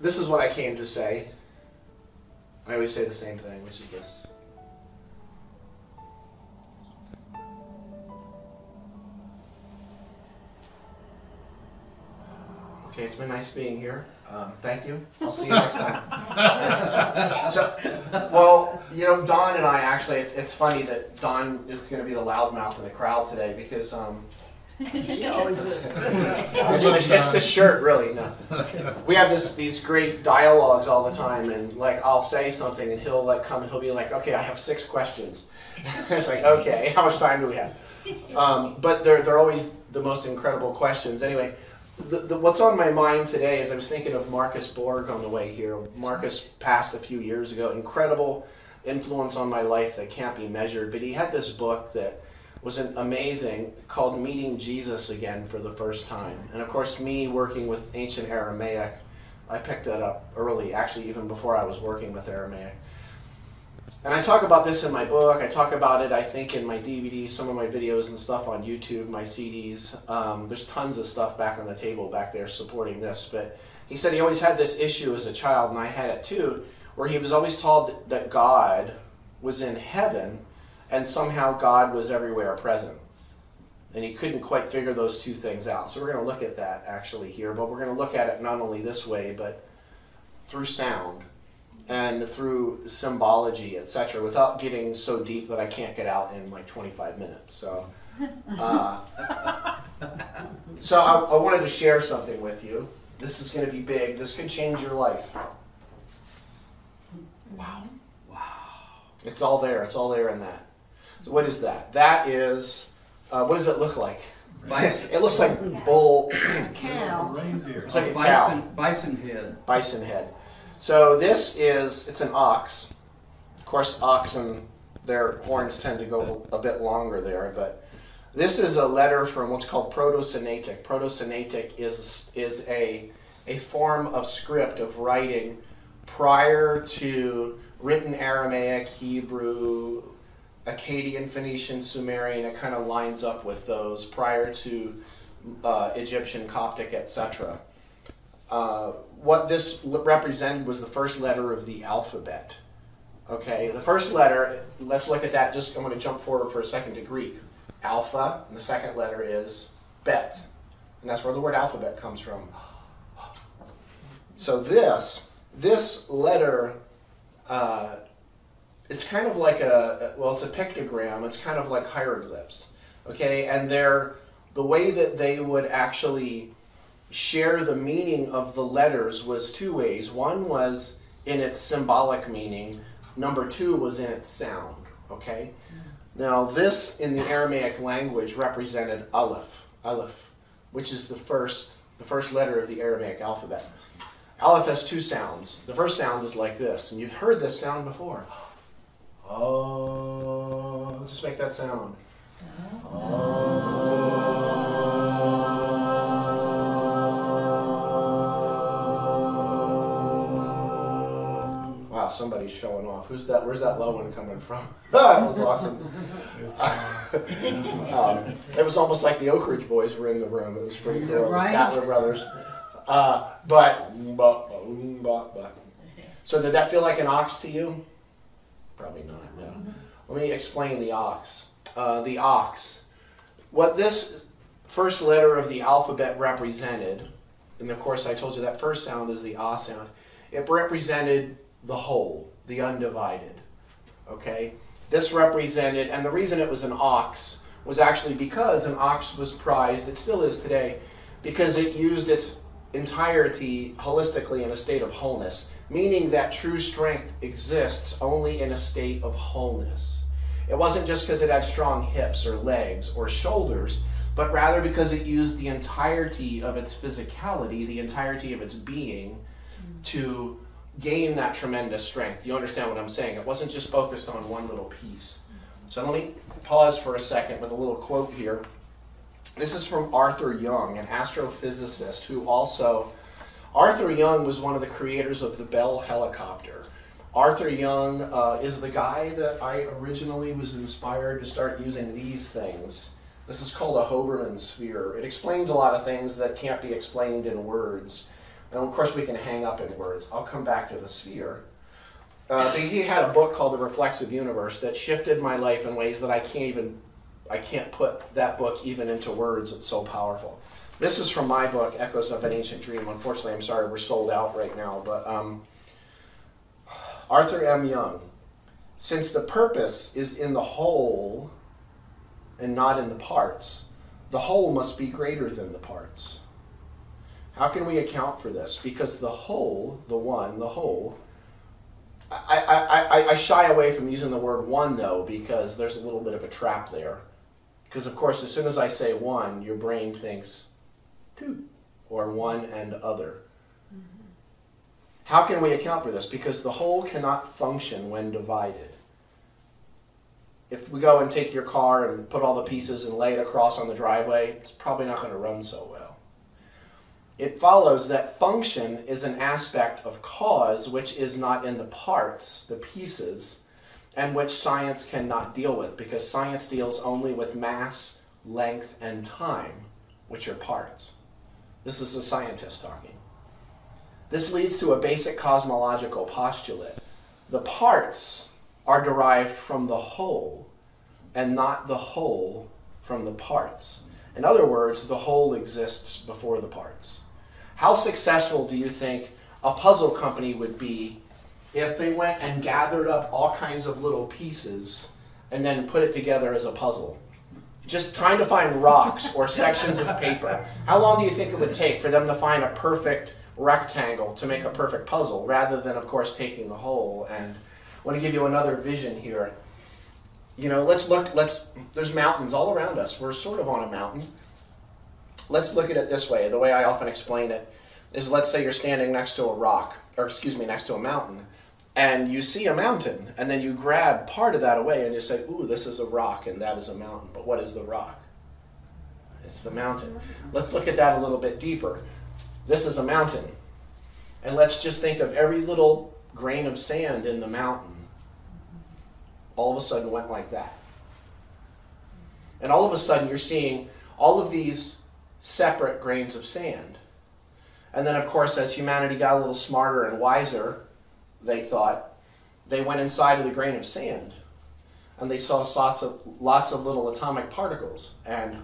this is what I came to say. I always say the same thing, which is this. Okay, it's been nice being here. Thank you. I'll see you next time. Well, you know, Don and I actually, it's funny that Don is going to be the loudmouth in the crowd today because He always is. it's the shirt, really. No, we have these great dialogues all the time, and like I'll say something, and he'll like come and he'll be like, "Okay, I have 6 questions." It's like, okay, how much time do we have? But they're always the most incredible questions. Anyway. What's on my mind today is I was thinking of Marcus Borg on the way here. Marcus passed a few years ago. Incredible influence on my life that can't be measured. But he had this book that was amazing called Meeting Jesus Again for the First Time. And of course, me working with ancient Aramaic, I picked that up early, actually even before I was working with Aramaic. And I talk about this in my book. I talk about it, I think, in my DVDs, some of my videos and stuff on YouTube, my CDs. There's tons of stuff back on the table back there supporting this. But he said he always had this issue as a child, and I had it too, where he was always told that God was in heaven and somehow God was everywhere present. And he couldn't quite figure those two things out. So we're going to look at that actually here, but we're going to look at it not only this way, but through sound and through symbology, etc., without getting so deep that I can't get out in like 25 minutes. So, I wanted to share something with you. This is going to be big. This could change your life. Wow. Wow. It's all there. It's all there in that. So what is that? That is, what does it look like? Bison. It looks like bull. Cow. Reindeer. It's like a cow. Bison head. Bison head. So it's an ox. Of course, oxen, their horns tend to go a bit longer there, but this is a letter from what's called Proto-Sinaitic. Proto-Sinaitic is a form of script of writing prior to written Aramaic, Hebrew, Akkadian, Phoenician, Sumerian. It kind of lines up with those prior to Egyptian, Coptic, etc. What this represented was the first letter of the alphabet. Okay, the first letter, let's look at that. I'm going to jump forward for a second to Greek. Alpha, and the second letter is bet. And that's where the word alphabet comes from. So this letter, it's kind of like it's a pictogram. It's kind of like hieroglyphs. Okay, and the way that they would actually share the meaning of the letters was 2 ways. One was in its symbolic meaning. Number 2 was in its sound. Okay? Now this in the Aramaic language represented Aleph, which is the first letter of the Aramaic alphabet. Aleph has 2 sounds. The first sound is like this, and you've heard this sound before. Oh, let's just make that sound. Oh. Wow, somebody's showing off. Who's that? Where's that low one coming from? That was awesome. It was almost like the Oak Ridge Boys were in the room. It was pretty cool. Right. The Statler Brothers. So did that feel like an ox to you? Probably not, no. Let me explain the ox. The ox. What this first letter of the alphabet represented, and of course I told you that first sound is the ah sound, it represented the whole, the undivided. Okay? This represented, and the reason it was an ox was actually because an ox was prized, it still is today, because it used its entirety holistically in a state of wholeness, meaning that true strength exists only in a state of wholeness. It wasn't just because it had strong hips or legs or shoulders, but rather because it used the entirety of its physicality, the entirety of its being, to gain that tremendous strength. You understand what I'm saying? It wasn't just focused on one little piece. So let me pause for a second with a little quote here. This is from Arthur Young, an astrophysicist who also... Arthur Young was one of the creators of the Bell helicopter. Arthur Young is the guy that I originally was inspired to start using these things. This is called a Hoberman sphere. It explains a lot of things that can't be explained in words. And of course we can hang up in words. I'll come back to the sphere. He had a book called The Reflexive Universe that shifted my life in ways that I can't put that book even into words. It's so powerful. This is from my book, Echoes of an Ancient Dream. Unfortunately, I'm sorry, we're sold out right now. But Arthur M. Young, since the purpose is in the whole and not in the parts, the whole must be greater than the parts. How can we account for this? Because the whole, the one, the whole, I shy away from using the word one, though, because there's a little bit of a trap there. Because, of course, as soon as I say one, your brain thinks two, or one and other. Mm-hmm. How can we account for this? Because the whole cannot function when divided. If we go and take your car and put all the pieces and lay it across on the driveway, it's probably not going to run so well. It follows that function is an aspect of cause which is not in the parts, the pieces, and which science cannot deal with, because science deals only with mass, length, and time, which are parts. This is a scientist talking. This leads to a basic cosmological postulate. The parts are derived from the whole, and not the whole from the parts. In other words, the whole exists before the parts. How successful do you think a puzzle company would be if they went and gathered up all kinds of little pieces and then put it together as a puzzle? Just trying to find rocks or sections of paper. How long do you think it would take for them to find a perfect rectangle to make a perfect puzzle, rather than, of course, taking the whole? And I want to give you another vision here. You know, there's mountains all around us. We're sort of on a mountain. Let's look at it this way. The way I often explain it is, let's say you're standing next to a rock, next to a mountain, and you see a mountain, and then you grab part of that away and you say, ooh, this is a rock and that is a mountain. But what is the rock? It's the mountain. Let's look at that a little bit deeper. This is a mountain. And let's just think of every little grain of sand in the mountain all of a sudden went like that. And all of a sudden you're seeing all of these separate grains of sand. And then, of course, as humanity got a little smarter and wiser, they thought, they went inside of the grain of sand and they saw lots of little atomic particles, and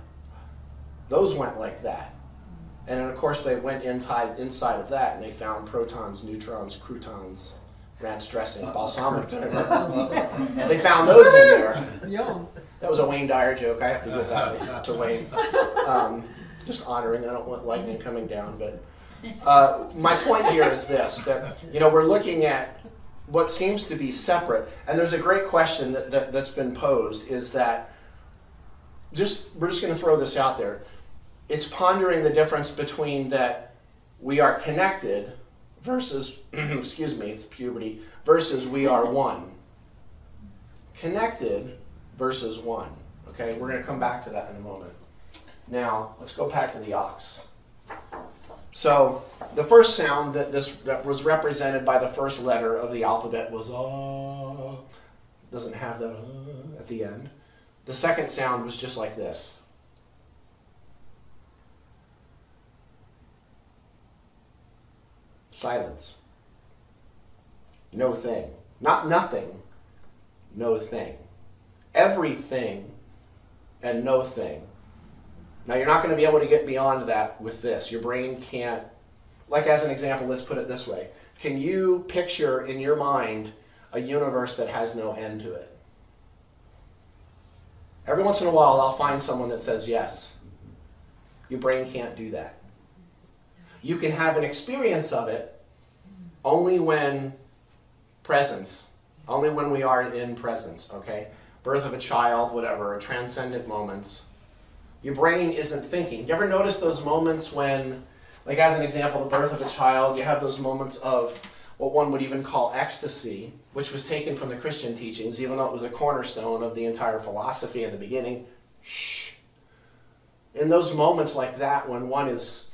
those went like that. And then, of course, they went inside of that and they found protons, neutrons, croutons, ranch dressing, balsamic. They found those in there. That was a Wayne Dyer joke. I have to give that to Wayne. Just honoring. I don't want lightning coming down. But my point here is this, that, you know, we're looking at what seems to be separate. And there's a great question that's been posed, is that, we're just going to throw this out there. It's pondering the difference between that we are connected versus, excuse me, it's puberty, versus we are one. Connected versus one. Okay, we're going to come back to that in a moment. Now, let's go back to the ox. So, the first sound that was represented by the first letter of the alphabet was ah. Doesn't have the at the end. The second sound was just like this. Silence. No thing. Not nothing. No thing. Everything and no thing. Now, you're not going to be able to get beyond that with this. Your brain can't. Like, as an example, let's put it this way. Can you picture in your mind a universe that has no end to it? Every once in a while, I'll find someone that says yes. Your brain can't do that. You can have an experience of it only when presence, only when we are in presence, okay? Birth of a child, whatever, transcendent moments. Your brain isn't thinking. You ever notice those moments when, like as an example, the birth of a child, you have those moments of what one would even call ecstasy, which was taken from the Christian teachings, even though it was a cornerstone of the entire philosophy in the beginning. Shh. In those moments like that, when one is,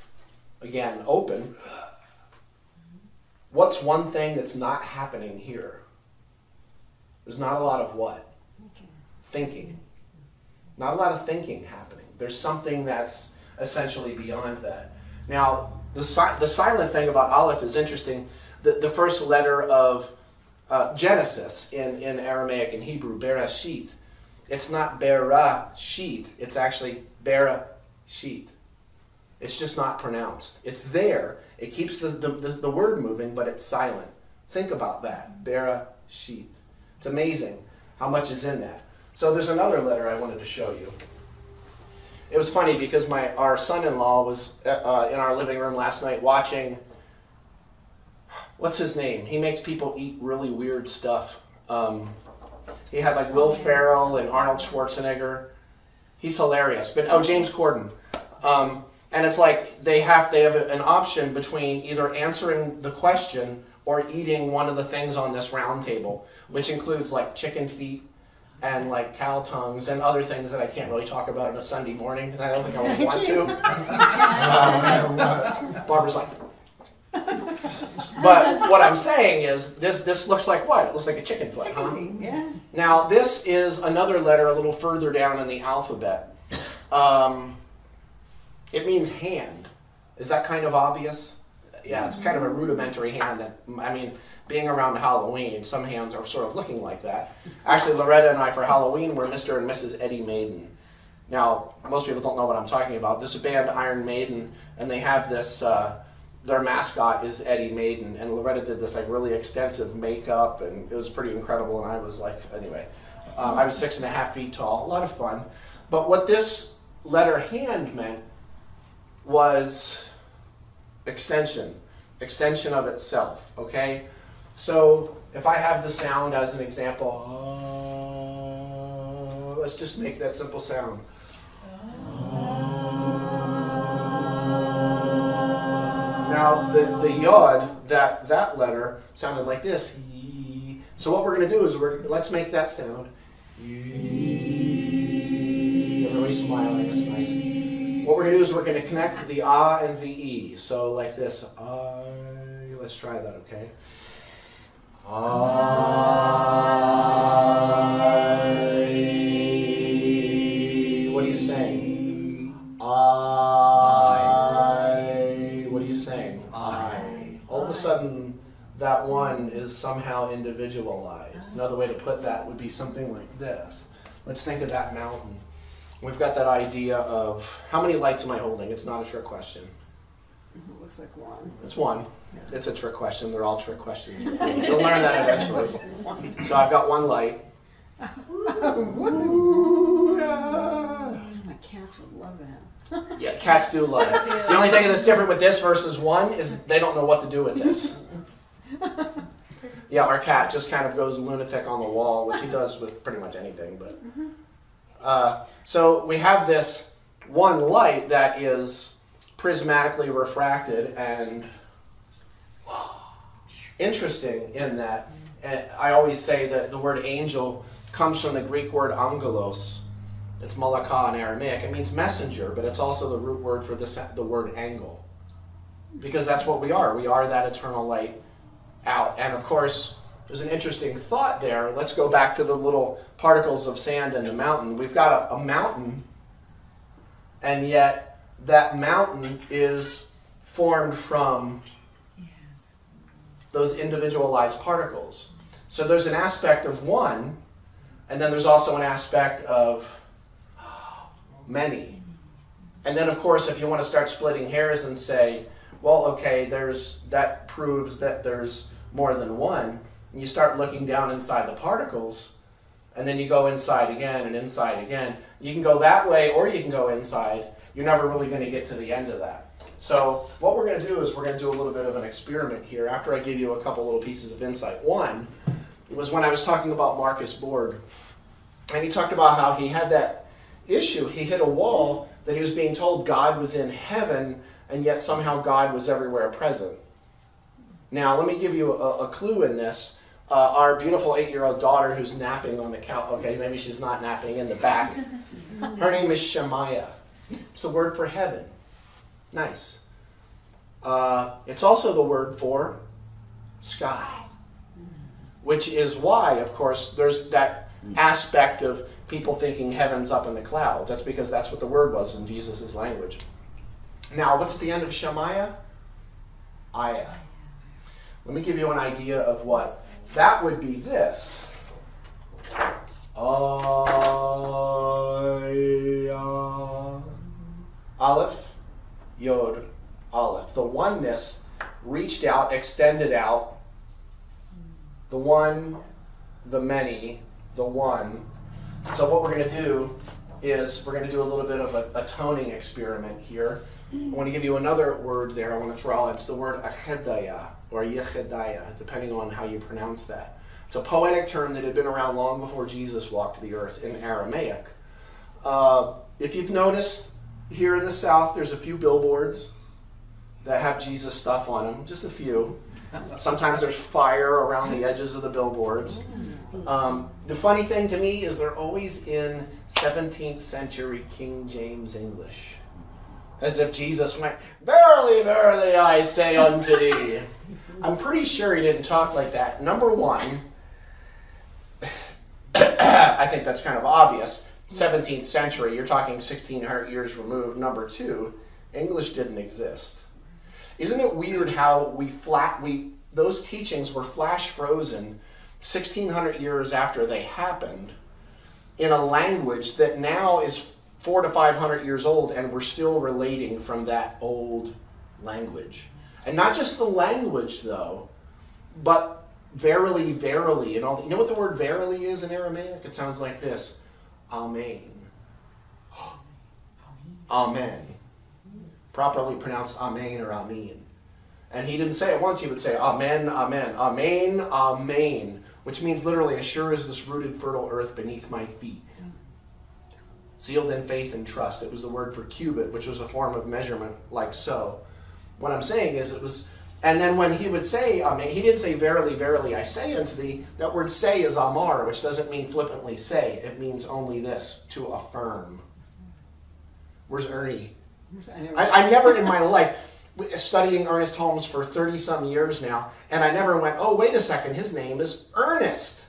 again, open, what's one thing that's not happening here? There's not a lot of what? Thinking. Not a lot of thinking happening. There's something that's essentially beyond that. Now, The silent thing about Aleph is interesting. The first letter of Genesis in Aramaic and Hebrew, Bereshit. It's not Bereshit. It's actually Bereshit. It's just not pronounced. It's there. It keeps the word moving, but it's silent. Think about that. Bereshit. It's amazing how much is in that. So there's another letter I wanted to show you. It was funny because our son-in-law was in our living room last night watching, what's his name? He makes people eat really weird stuff. He had like Will Ferrell and Arnold Schwarzenegger. He's hilarious. But James Corden. And it's like they have an option between either answering the question or eating one of the things on this round table, which includes like chicken feet and like cow tongues and other things that I can't really talk about on a Sunday morning, and I don't think I would want to. Barbara's like, but what I'm saying is this looks like what? It looks like a chicken foot, huh? Yeah. Now this is another letter a little further down in the alphabet. It means hand. Is that kind of obvious? Yeah, it's kind of a rudimentary hand. Being around Halloween, some hands are sort of looking like that. Actually, Loretta and I for Halloween were Mr. and Mrs. Eddie Maiden. Now, most people don't know what I'm talking about. There's a band, Iron Maiden, and they have this, their mascot is Eddie Maiden, and Loretta did this like really extensive makeup, and it was pretty incredible, and I was like, anyway. I was 6.5 feet tall, a lot of fun. But what this letter hand meant was extension of itself, okay? So if I have the sound as an example, let's just make that simple sound. Now the yod, that letter sounded like this. So what we're going to do is let's make that sound. Everybody's smiling, that's nice. What we're going to do is we're going to connect the ah and the e. So like this. Let's try that, okay? What are you saying? What are you saying? All of a sudden, that one is somehow individualized. Another way to put that would be something like this. Let's think of that mountain. We've got that idea of, how many lights am I holding? It's not a trick question. It looks like one. It's one. It's a trick question. They're all trick questions. You'll learn that eventually. So I've got one light. Ooh, yeah. My cats would love that. Yeah, cats do love it. The only thing that's different with this versus one is they don't know what to do with this. Yeah, our cat just kind of goes lunatic on the wall, which he does with pretty much anything. But so we have this one light that is prismatically refracted, and interesting in that, and I always say that the word angel comes from the Greek word angelos. It's malakah in Aramaic. It means messenger, but it's also the root word for the word angle. Because that's what we are. We are that eternal light out. And of course, there's an interesting thought there. Let's go back to the little particles of sand in the mountain. We've got a mountain, and yet that mountain is formed from those individualized particles. So there's an aspect of one, and then there's also an aspect of many. And then, of course, if you want to start splitting hairs and say, well, okay, that proves that there's more than one, and you start looking down inside the particles, and then you go inside again and inside again. You can go that way, or you can go inside. You're never really going to get to the end of that. So what we're going to do is we're going to do a little bit of an experiment here after I give you a couple little pieces of insight. One was when I was talking about Marcus Borg, and he talked about how he had that issue. He hit a wall that he was being told God was in heaven, and yet somehow God was everywhere present. Now, let me give you a clue in this. Our beautiful 8-year-old daughter who's napping on the couch, okay, maybe she's not napping in the back. Her name is Shemaiah. It's the word for heaven. Nice. It's also the word for sky, which is why, of course, there's that aspect of people thinking heaven's up in the clouds. That's because that's what the word was in Jesus' language. Now, what's the end of Shemaiah? Aya. Let me give you an idea of what that would be. This. Aleph, Yod, Aleph. The oneness reached out, extended out. The one, the many, the one. So what we're going to do is we're going to do a little bit of a toning experiment here. I want to give you another word there I want to throw out. It's the word achedaya or yechedaya, depending on how you pronounce that. It's a poetic term that had been around long before Jesus walked the earth in Aramaic. If you've noticed, here in the South, there's a few billboards that have Jesus stuff on them, just a few. Sometimes there's fire around the edges of the billboards. The funny thing to me is they're always in 17th century King James English. As if Jesus went, "Verily, verily, I say unto thee." I'm pretty sure he didn't talk like that. Number one, I think that's kind of obvious. 17th century, you're talking 1600 years removed. Number two, English didn't exist. Isn't it weird how those teachings were flash frozen 1600 years after they happened in a language that now is 400 to 500 years old, and we're still relating from that old language. And not just the language, though, but verily, verily, and all. You know what the word verily is in Aramaic? It sounds like this: Amen. Amen. Properly pronounced Amen or Amen. And he didn't say it once, he would say Amen, Amen, Amen, Amen, which means literally, as sure as this rooted fertile earth beneath my feet. Sealed in faith and trust. It was the word for cubit, which was a form of measurement like so. What I'm saying is it was, and then when he would say Amen, he didn't say verily, verily, I say unto thee. That word say is amar, which doesn't mean flippantly say. It means only this, to affirm. Where's Ernie? I never in my life, studying Ernest Holmes for 30-some years now, and I never went, oh, wait a second, his name is Ernest.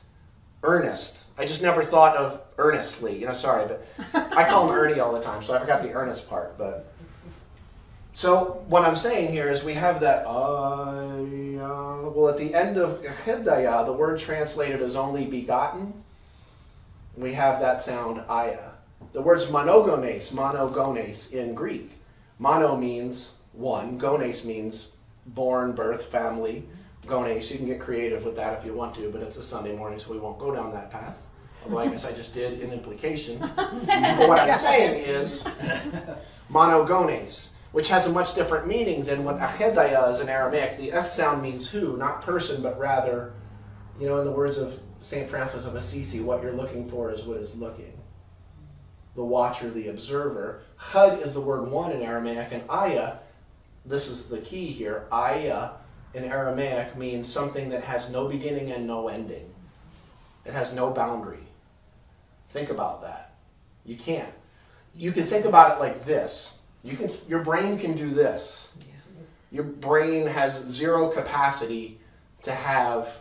Ernest. I just never thought of earnestly. Sorry, but I call him Ernie all the time, so I forgot the earnest part. But so what I'm saying here is we have that, well, at the end of Echedaya, the word translated as only begotten, we have that sound aya. The word's monogones in Greek. Mono means one, gones means born, birth, family. Gones, you can get creative with that if you want to, but it's a Sunday morning, so we won't go down that path. Although I guess I just did in implication. But what I'm saying is monogones, which has a much different meaning than what achedaya is in Aramaic. The S sound means who, not person, but rather, in the words of St. Francis of Assisi, what you're looking for is what is looking. The watcher, the observer. Chag is the word one in Aramaic, and aya, this is the key here, aya in Aramaic means something that has no beginning and no ending. It has no boundary. Think about that. You can't. You can think about it like this. Your brain can do this. Your brain has zero capacity to have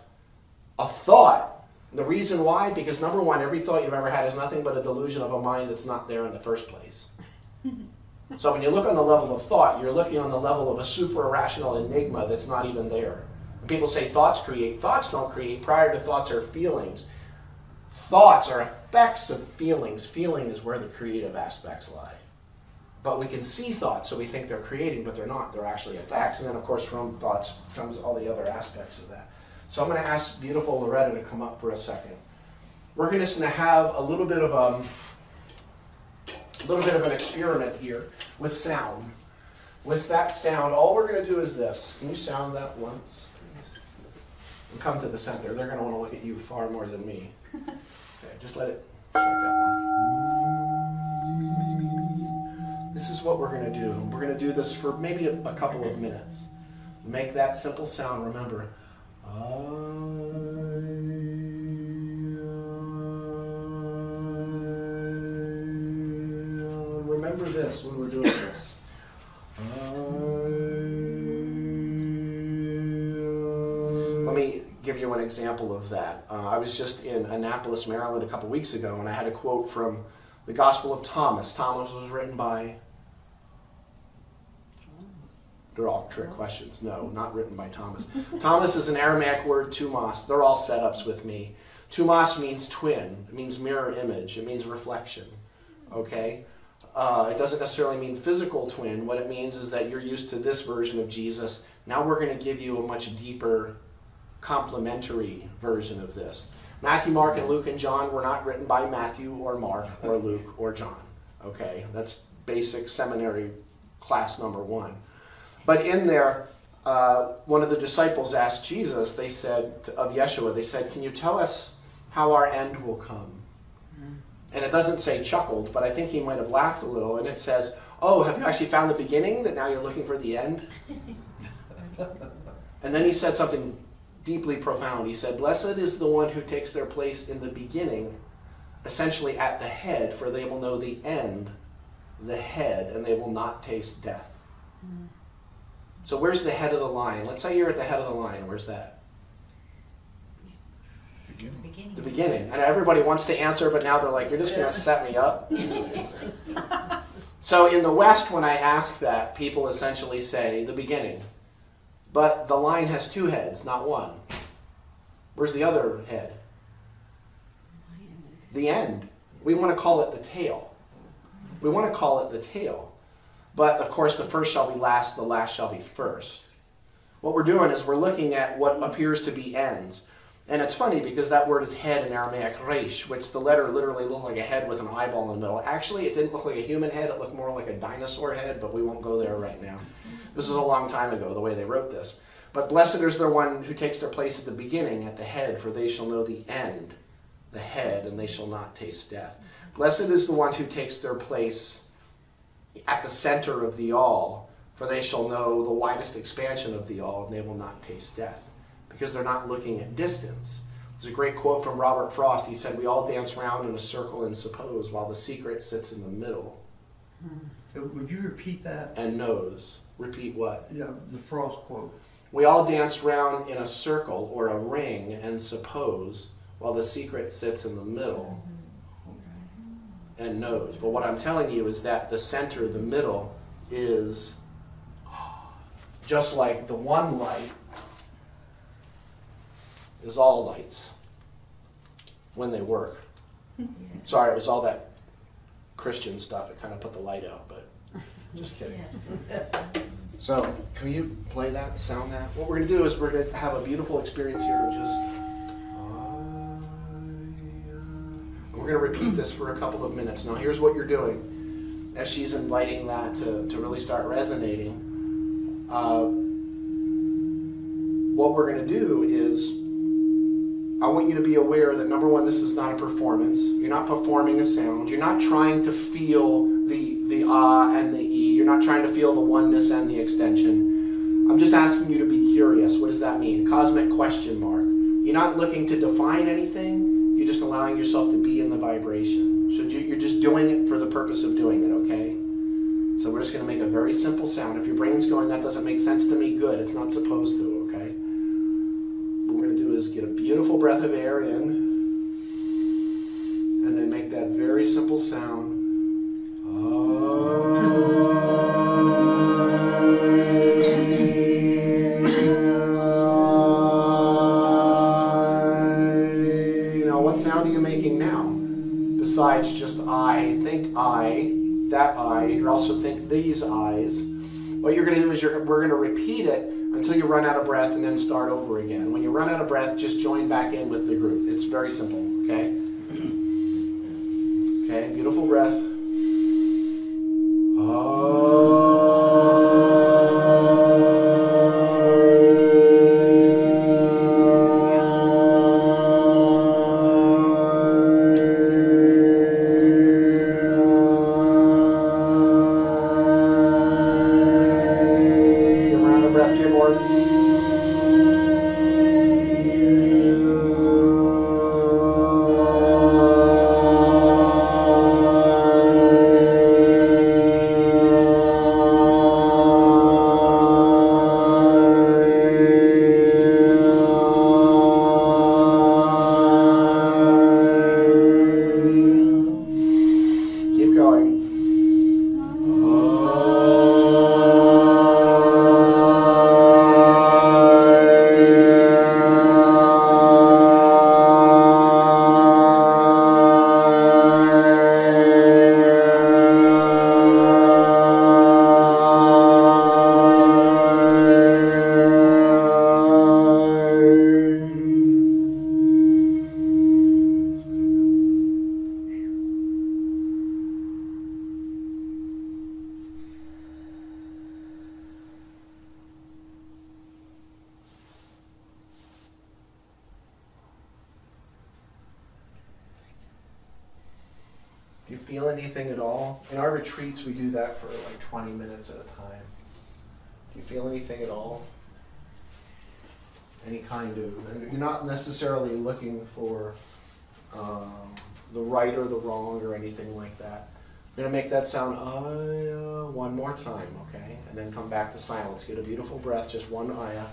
a thought. The reason why? Because number one, every thought you've ever had is nothing but a delusion of a mind that's not there in the first place. So when you look on the level of thought, you're looking on the level of a super-irrational enigma that's not even there. When people say thoughts create, thoughts don't create. Prior to thoughts are feelings. Thoughts are effects of feelings. Feeling is where the creative aspects lie. But we can see thoughts, so we think they're creating, but they're not. They're actually effects. And then, of course, from thoughts comes all the other aspects of that. So I'm going to ask beautiful Loretta to come up for a second. We're just going to have a little bit of an experiment here with sound. With that sound, all we're going to do is this. Can you sound that once? And come to the center. They're going to want to look at you far more than me. Okay, just let it strike that one. This is what we're going to do. We're going to do this for maybe a couple of minutes. Make that simple sound. Remember, remember this when we're doing this. Let me give you an example of that. I was just in Annapolis, Maryland a couple weeks ago, and I had a quote from the Gospel of Thomas. Thomas was written by... They're all trick questions. No, not written by Thomas. Thomas is an Aramaic word, tumos. They're all setups with me. Tumos means twin. It means mirror image. It means reflection. Okay? It doesn't necessarily mean physical twin. What it means is that you're used to this version of Jesus. Now we're going to give you a much deeper, complementary version of this. Matthew, Mark, and Luke, and John were not written by Matthew or Mark or Luke or John. Okay? That's basic seminary class number 1. But in there, one of the disciples asked Jesus, they said, of Yeshua, they said, can you tell us how our end will come? And it doesn't say chuckled, but I think he might have laughed a little. And it says, oh, have you actually found the beginning that now you're looking for the end? And then he said something deeply profound. He said, blessed is the one who takes their place in the beginning, essentially at the head, for they will know the end, the head, and they will not taste death. So where's the head of the line? Let's say you're at the head of the line. Where's that? Beginning. The beginning. And everybody wants to answer, but now they're like, you're just going to set me up? So in the West, when I ask that, people essentially say the beginning. But the line has 2 heads, not 1. Where's the other head? The end. We want to call it the tail. We want to call it the tail. But, of course, the first shall be last, the last shall be first. What we're doing is we're looking at what appears to be ends. And it's funny because that word is head in Aramaic, reish, which the letter literally looked like a head with an eyeball in the middle. Actually, it didn't look like a human head. It looked more like a dinosaur head, but we won't go there right now. This is a long time ago, the way they wrote this. But blessed is the one who takes their place at the beginning, at the head, for they shall know the end, the head, and they shall not taste death. Blessed is the one who takes their place at the center of the all, for they shall know the widest expansion of the all, and they will not taste death. Because they're not looking at distance. There's a great quote from Robert Frost. He said, we all dance round in a circle and suppose, while the secret sits in the middle. Would you repeat that? And knows. Repeat what? Yeah, the Frost quote. We all dance round in a circle or a ring and suppose, while the secret sits in the middle and knows. But what I'm telling you is that the center, the middle, is just like the one light is all lights when they work. Sorry, it was all that Christian stuff. It kind of put the light out, but just kidding. So, can you play that, sound that? What we're going to do is we're going to have a beautiful experience here of just... We're going to repeat this for a couple of minutes. Now, here's what you're doing. As she's inviting that to really start resonating, what we're going to do is I want you to be aware that, number one, this is not a performance. You're not performing a sound. You're not trying to feel the ah and the e. You're not trying to feel the oneness and the extension. I'm just asking you to be curious. What does that mean? Cosmic question mark. You're not looking to define anything. You're just allowing yourself to be in the vibration. So you're just doing it for the purpose of doing it, okay? So we're just going to make a very simple sound. If your brain's going, that doesn't make sense to me, good. It's not supposed to, okay? What we're going to do is get a beautiful breath of air in, and then make that very simple sound. What sound are you making now? Besides just I, think I, that I, you also think these eyes. What you're going to do is we're going to repeat it until you run out of breath and then start over again. When you run out of breath, just join back in with the group. It's very simple, okay? Okay, beautiful breath. feel anything at all? In our retreats, we do that for like 20 minutes at a time. Do you feel anything at all? Any kind of, and you're not necessarily looking for the right or the wrong or anything like that. I'm going to make that sound ayah one more time, okay? And then come back to silence. Get a beautiful breath, just one ayah.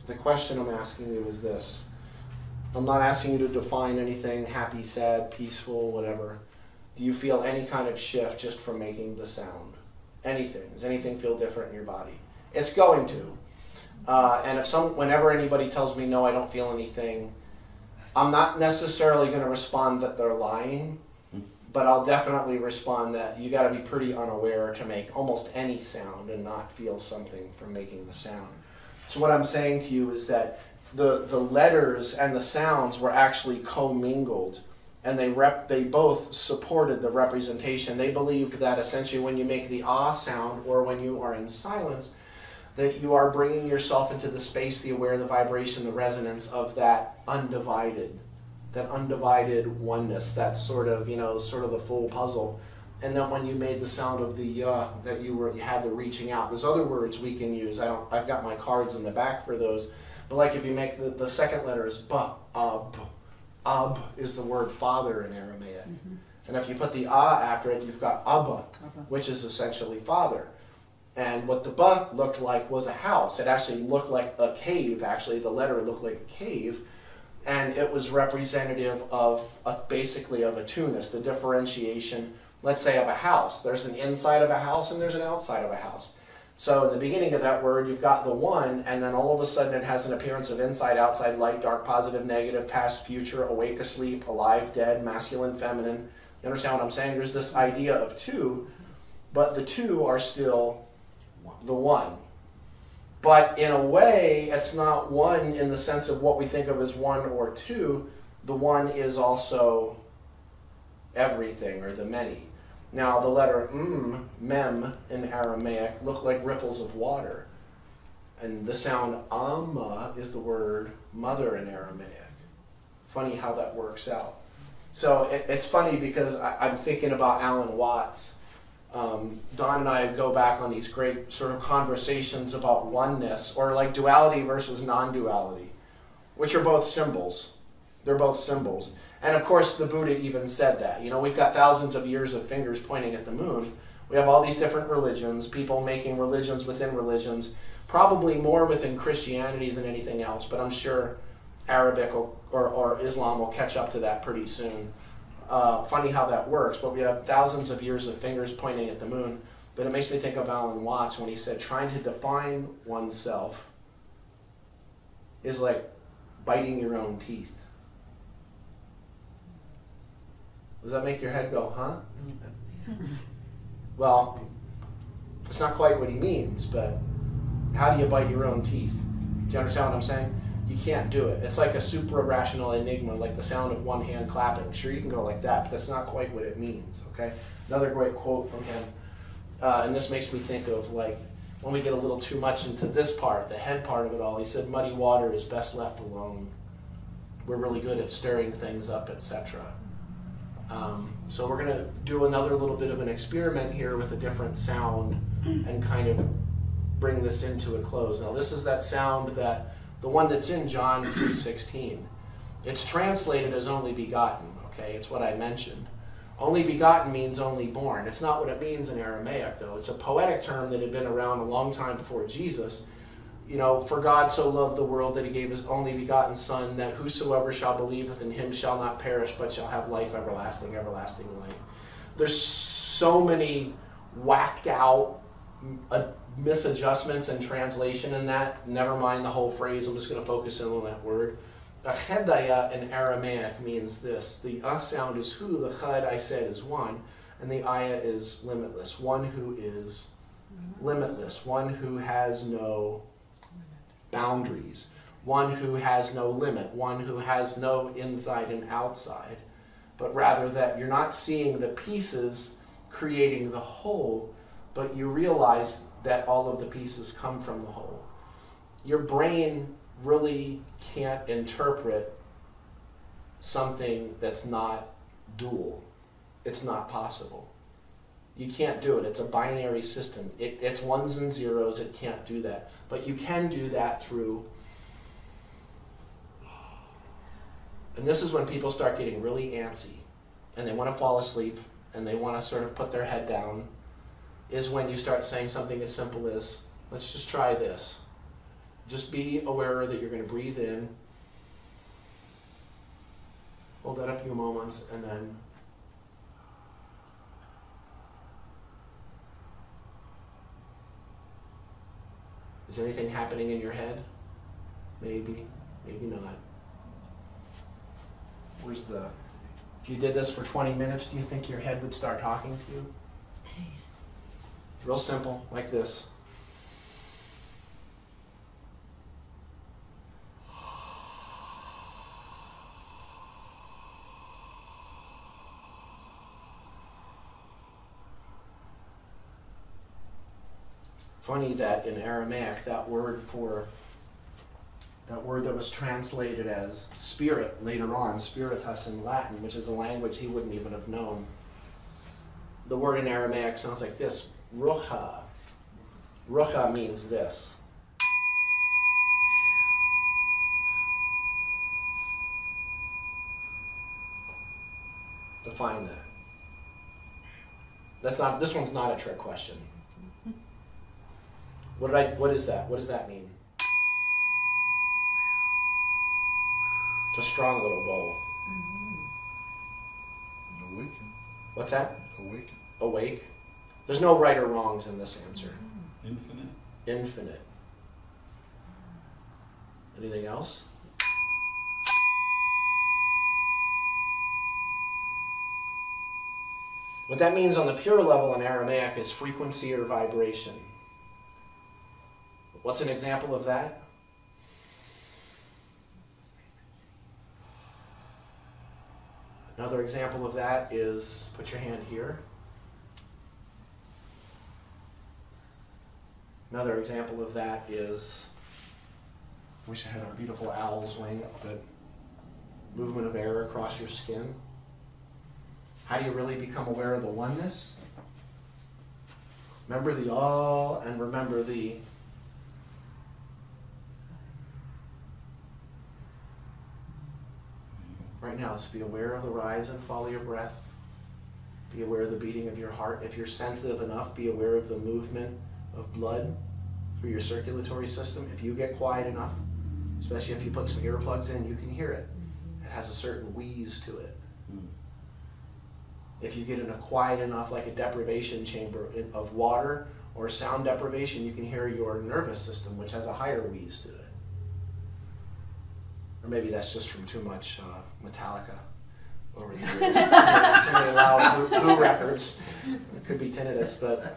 The question I'm asking you is this. I'm not asking you to define anything, happy, sad, peaceful, whatever. Do you feel any kind of shift just from making the sound? Anything? Does anything feel different in your body? It's going to. And whenever anybody tells me, no, I don't feel anything, I'm not necessarily going to respond that they're lying, but I'll definitely respond that you got to be pretty unaware to make almost any sound and not feel something from making the sound. So what I'm saying to you is that the letters and the sounds were actually commingled, and they both supported the representation. They believed that essentially when you make the ah sound, or when you are in silence, that you are bringing yourself into the space, the aware, the vibration, the resonance of that undivided oneness, that sort of the full puzzle. And then when you made the sound of the that you had the reaching out. There's other words we can use. I've got my cards in the back for those. But like if you make the second letter is ba, ab is the word father in Aramaic. Mm-hmm. And if you put the after it, you've got Abba, which is essentially father. And what the ba looked like was a house. It actually looked like a cave. Actually, the letter looked like a cave. And it was representative of basically of a tunis, the differentiation, let's say, of a house. There's an inside of a house and there's an outside of a house. So in the beginning of that word, you've got the one, and then all of a sudden it has an appearance of inside, outside, light, dark, positive, negative, past, future, awake, asleep, alive, dead, masculine, feminine. You understand what I'm saying? There's this idea of two, but the two are still the one. But in a way, it's not one in the sense of what we think of as one or two. The one is also everything, or the many. Now, the letter mem in Aramaic look like ripples of water. And the sound amma is the word mother in Aramaic. Funny how that works out. So it's funny because I'm thinking about Alan Watts. Don and I go back on these great sort of conversations about oneness, or like duality versus non-duality, which are both symbols. They're both symbols. And of course, the Buddha even said that. You know, we've got thousands of years of fingers pointing at the moon. We have all these different religions, people making religions within religions, probably more within Christianity than anything else, but I'm sure Arabic or Islam will catch up to that pretty soon. Funny how that works, but we have thousands of years of fingers pointing at the moon. But it makes me think of Alan Watts when he said trying to define oneself is like biting your own teeth. Does that make your head go, huh? Well, it's not quite what he means, but how do you bite your own teeth? Do you understand what I'm saying? You can't do it. It's like a supra-rational enigma, like the sound of one hand clapping. Sure, you can go like that, but that's not quite what it means, okay? Another great quote from him, and this makes me think of, like, when we get a little too much into this part, the head part of it all. He said, muddy water is best left alone. We're really good at stirring things up, etc. So we're going to do another little bit of an experiment here with a different sound and kind of bring this into a close. Now this is that sound that, the one that's in John 3:16. It's translated as only begotten, okay? It's what I mentioned. Only begotten means only born. It's not what it means in Aramaic, though. It's a poetic term that had been around a long time before Jesus. You know, for God so loved the world that he gave his only begotten Son, that whosoever shall believeth in him shall not perish, but shall have life everlasting, everlasting life. There's so many whacked out misadjustments and translation in that. Never mind the whole phrase. I'm just going to focus in on that word. A chedaya in Aramaic means this. The sound is who, the chad I said is one, and the ayah is limitless. One who is limitless. One who has no boundaries. one who has no limit, one who has no inside and outside, but rather that you're not seeing the pieces creating the whole, but you realize that all of the pieces come from the whole. Your brain really can't interpret something that's not dual. It's not possible. You can't do it. It's a binary system. It's ones and zeros. It can't do that. But you can do that through... And this is when people start getting really antsy and they want to fall asleep and they want to sort of put their head down, is when you start saying something as simple as, let's just try this. Just be aware that you're going to breathe in, hold that a few moments, and then is anything happening in your head? Maybe, maybe not. Where's the... If you did this for 20 minutes, do you think your head would start talking to you? Real simple, like this. Funny that in Aramaic, that word that was translated as spirit later on, spiritus in Latin, which is a language he wouldn't even have known. The word in Aramaic sounds like this, ruha. Ruha means this. Define that. This one's not a trick question. What is that? What does that mean? It's a strong little bow. Awaken. What's that? Awaken. Awake. There's no right or wrongs in this answer. Infinite. Infinite. Anything else? What that means on the pure level in Aramaic is frequency or vibration. What's an example of that? Another example of that is, put your hand here. Another example of that is, I wish I had a beautiful owl's wing, but movement of air across your skin. How do you really become aware of the oneness? Remember the all and remember the... Right now, just be aware of the rise and fall of your breath. Be aware of the beating of your heart. If you're sensitive enough, be aware of the movement of blood through your circulatory system. If you get quiet enough, especially if you put some earplugs in, you can hear it. It has a certain wheeze to it. If you get in a quiet enough, like a deprivation chamber of water or sound deprivation, you can hear your nervous system, which has a higher wheeze to it. Or maybe that's just from too much Metallica over the years. Too many loud Who records. It could be tinnitus, but...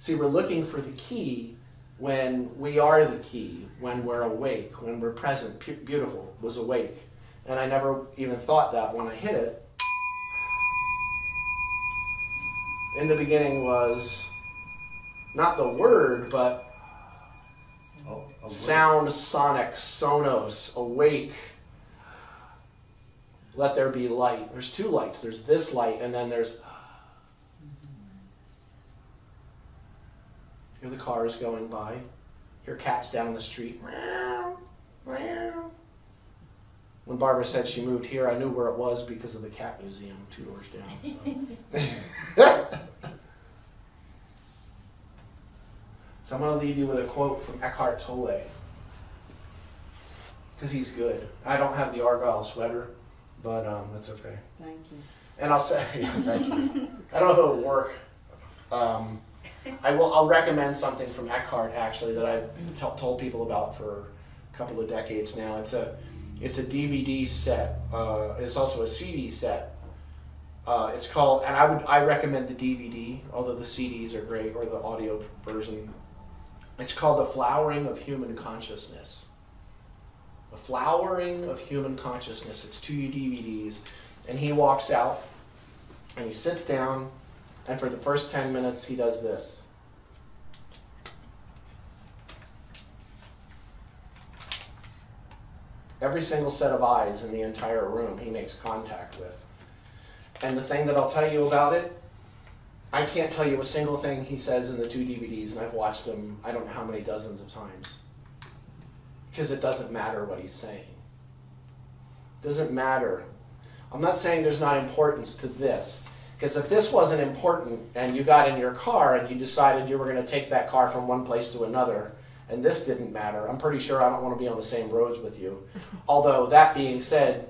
See, we're looking for the key when we are the key, when we're awake, when we're present. Beautiful was awake. And I never even thought that when I hit it. In the beginning was not the word, but sound, sonic, sonos, awake. Let there be light. There's two lights. There's this light, and then there's... Hear the cars going by. Hear cats down the street. When Barbara said she moved here, I knew where it was because of the cat museum 2 doors down. So I'm going to leave you with a quote from Eckhart Tolle, because he's good. I don't have the Argyle sweater, but that's okay. Thank you. And I'll say, thank you. I don't know if it'll work. I'll recommend something from Eckhart, actually, that I've told people about for a couple of decades now. It's a DVD set. It's also a CD set. It's called, and I recommend the DVD, although the CDs are great, or the audio version. It's called The Flowering of Human Consciousness. The Flowering of Human Consciousness. It's 2 DVDs. And he walks out, and he sits down, and for the first 10 minutes, he does this. Every single set of eyes in the entire room he makes contact with. And the thing that I'll tell you about it, I can't tell you a single thing he says in the 2 DVDs, and I've watched them I don't know how many dozens of times. Because it doesn't matter what he's saying. It doesn't matter. I'm not saying there's not importance to this. Because if this wasn't important and you got in your car and you decided you were going to take that car from one place to another, and this didn't matter, I'm pretty sure I don't want to be on the same roads with you. Although, that being said,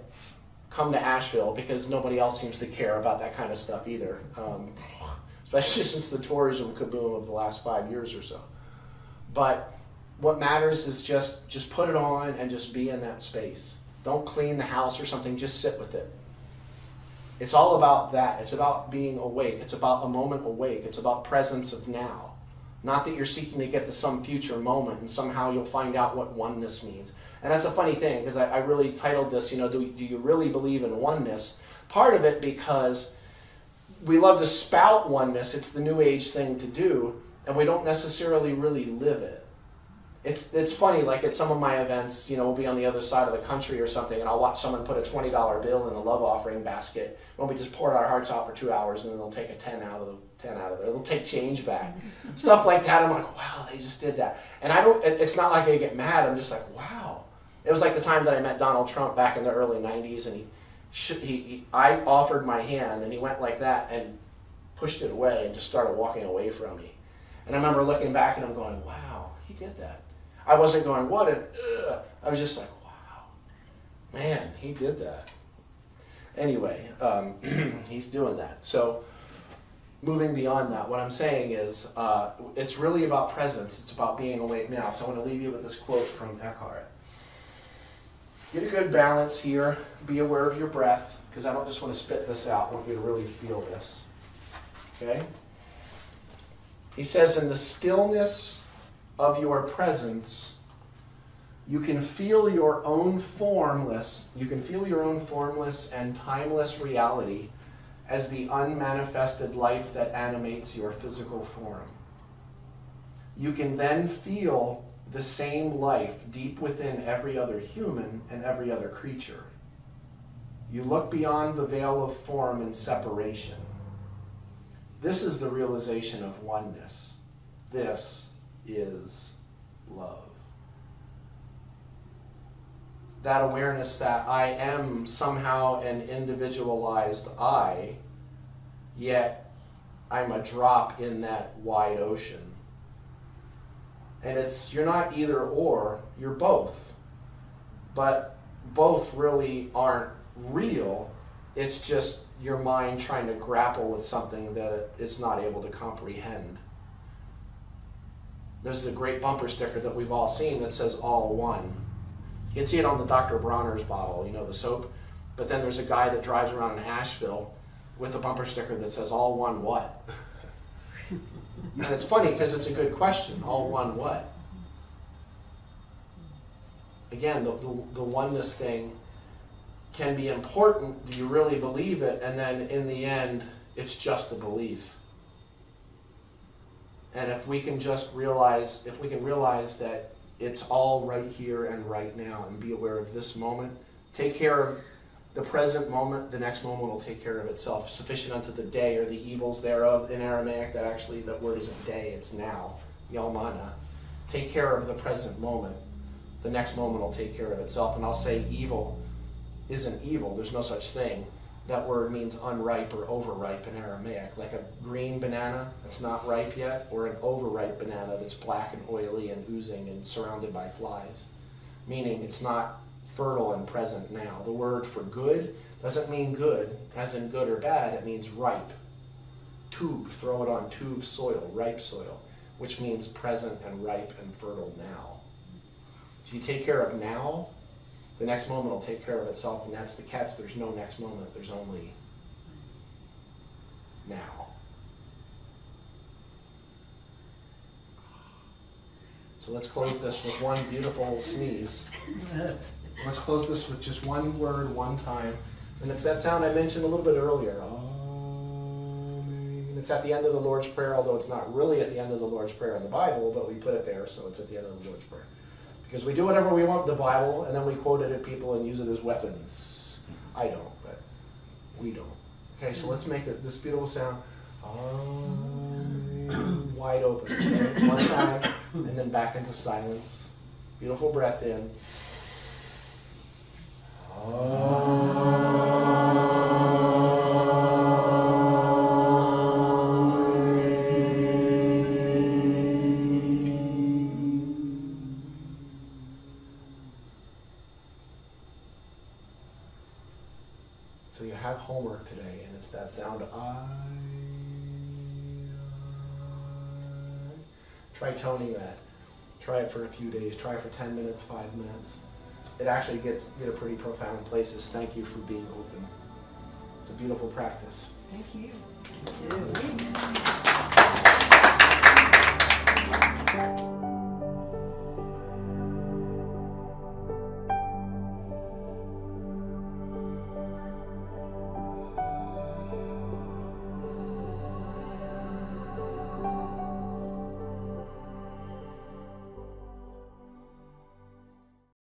come to Asheville, because nobody else seems to care about that kind of stuff either. Especially since the tourism kaboom of the last 5 years or so. But what matters is just put it on and just be in that space. Don't clean the house or something, just sit with it. It's all about that. It's about being awake. It's about a moment awake. It's about presence of now. Not that you're seeking to get to some future moment and somehow you'll find out what oneness means. And that's a funny thing, because I really titled this, do you really believe in oneness? Part of it because we love to spout oneness. It's the new age thing to do, and we don't necessarily really live it. It's funny, like at some of my events, we'll be on the other side of the country or something, and I'll watch someone put a $20 bill in the love offering basket when we just poured our hearts out for 2 hours, and then they'll take a 10 out of there. They'll take change back. Stuff like that. I'm like, wow, they just did that. And it's not like I get mad. I'm just like, wow. It was like the time that I met Donald Trump back in the early 90s, and I offered my hand, and he went like that and pushed it away and just started walking away from me. And I remember looking back and I'm going, wow, he did that. I wasn't going, what an, I was just like, wow, man, he did that. Anyway, he's doing that. So moving beyond that, what I'm saying is it's really about presence. It's about being awake now. So I want to leave you with this quote from Eckhart. Get a good balance here. Be aware of your breath, because I don't just want to spit this out. I want you to really feel this. Okay? He says, in the stillness of your presence, you can feel your own formless and timeless reality as the unmanifested life that animates your physical form. You can then feel the same life deep within every other human and every other creature. You look beyond the veil of form and separation. This is the realization of oneness. This is love. That awareness that I am somehow an individualized I, yet I'm a drop in that wide ocean. And you're not either or, you're both. But both really aren't real. It's just your mind trying to grapple with something that it's not able to comprehend. There's a great bumper sticker that we've all seen that says all one. You can see it on the Dr. Bronner's bottle, the soap. But then there's a guy that drives around in Asheville with a bumper sticker that says all one what? And it's funny because it's a good question. All one what? Again, the oneness thing can be important. Do you really believe it? And then in the end, it's just a belief. And if we can realize that it's all right here and right now, and be aware of this moment, take care of the present moment, the next moment will take care of itself. Sufficient unto the day, or the evils thereof in Aramaic, that word isn't day, it's now, yalmana. Take care of the present moment. The next moment will take care of itself. And I'll say evil isn't evil. There's no such thing. That word means unripe or overripe in Aramaic. Like a green banana that's not ripe yet, or an overripe banana that's black and oily and oozing and surrounded by flies. Meaning it's not fertile and present now. The word for good doesn't mean good, as in good or bad. It means ripe. Tuv, throw it on tuv soil, ripe soil, which means present and ripe and fertile now. If you take care of now, the next moment will take care of itself, and that's the catch. There's no next moment. There's only now. So let's close this with one beautiful sneeze. Let's close this with just one word, one time. And it's that sound I mentioned a little bit earlier. Amen. It's at the end of the Lord's Prayer, although it's not really at the end of the Lord's Prayer in the Bible, but we put it there, so it's at the end of the Lord's Prayer. Because we do whatever we want with the Bible, and then we quote it at people and use it as weapons. I don't, but we don't. Okay, so let's make this beautiful sound. Amen. Wide open. Okay? One time, and then back into silence. Beautiful breath in. So you have homework today, and it's that sound I. Try toning that. Try it for a few days. Try it for 10 minutes, 5 minutes. It actually gets you to pretty profound places. Thank you for being open. It's a beautiful practice. Thank you. Yeah.